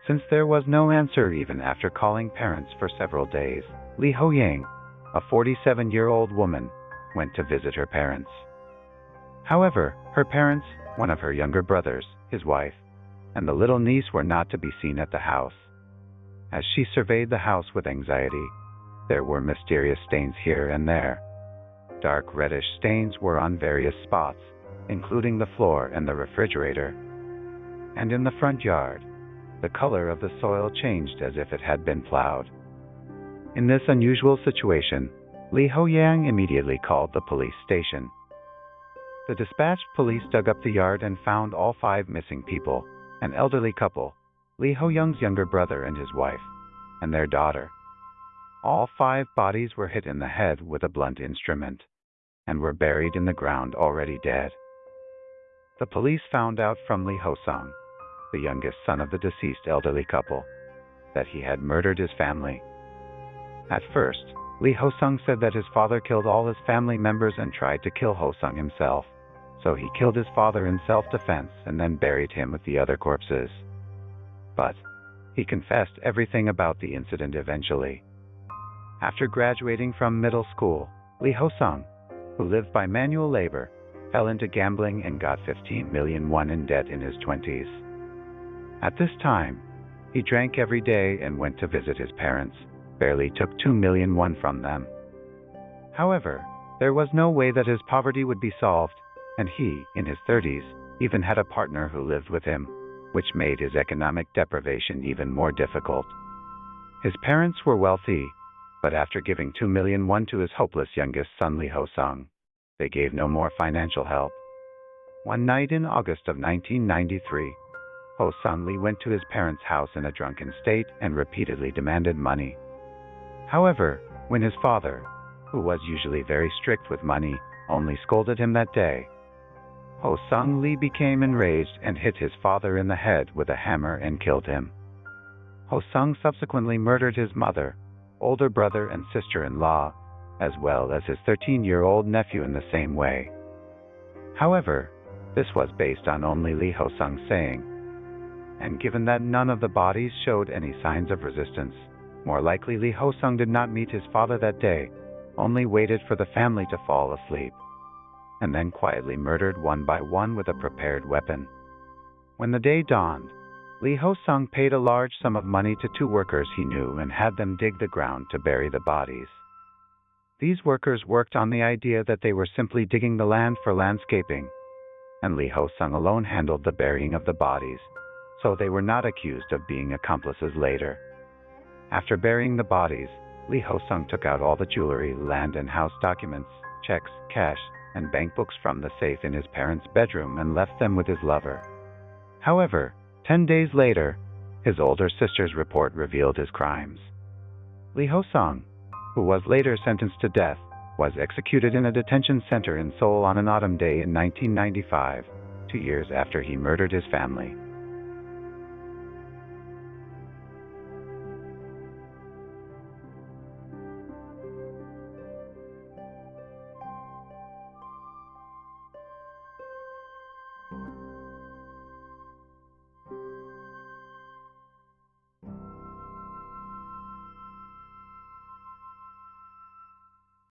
Since there was no answer even after calling parents for several days, Lee Ho-seong, a 47-year-old woman, went to visit her parents. However, her parents, one of her younger brothers, his wife, and the little niece were not to be seen at the house. As she surveyed the house with anxiety, there were mysterious stains here and there. Dark reddish stains were on various spots, including the floor and the refrigerator. And in the front yard, the color of the soil changed as if it had been plowed. In this unusual situation, Lee Ho-seong immediately called the police station. The dispatched police dug up the yard and found all 5 missing people, an elderly couple, Lee Ho-seong's younger brother and his wife, and their daughter. All 5 bodies were hit in the head with a blunt instrument, and were buried in the ground already dead. The police found out from Lee Ho-seong, the youngest son of the deceased elderly couple, that he had murdered his family. At first, Lee Ho-seong said that his father killed all his family members and tried to kill Ho-seong himself, so he killed his father in self-defense and then buried him with the other corpses. But he confessed everything about the incident eventually. After graduating from middle school, Lee Ho-seong, who lived by manual labor, fell into gambling and got 15 million won in debt in his 20s. At this time, he drank every day and went to visit his parents, barely took 2 million won from them. However, there was no way that his poverty would be solved, and he, in his 30s, even had a partner who lived with him, which made his economic deprivation even more difficult. His parents were wealthy, but after giving 2 million won to his hopeless youngest son Lee Ho-seong, they gave no more financial help. One night in August of 1993, Ho-seong Lee went to his parents' house in a drunken state and repeatedly demanded money. However, when his father, who was usually very strict with money, only scolded him that day, Ho-seong Lee became enraged and hit his father in the head with a hammer and killed him. Ho-seong subsequently murdered his mother, older brother and sister-in-law, as well as his 13-year-old nephew in the same way. However, this was based on only Lee Ho-seong's saying, and given that none of the bodies showed any signs of resistance, more likely Lee Ho-seong did not meet his father that day, only waited for the family to fall asleep, and then quietly murdered one by one with a prepared weapon. When the day dawned, Lee Ho-seong paid a large sum of money to 2 workers he knew and had them dig the ground to bury the bodies. These workers worked on the idea that they were simply digging the land for landscaping, and Lee Ho-seong alone handled the burying of the bodies, so they were not accused of being accomplices later. After burying the bodies, Lee Ho-seong took out all the jewelry, land and house documents, checks, cash, and bank books from the safe in his parents' bedroom and left them with his lover. However, 10 days later, his older sister's report revealed his crimes. Lee Ho-seong, who was later sentenced to death, was executed in a detention center in Seoul on an autumn day in 1995, 2 years after he murdered his family.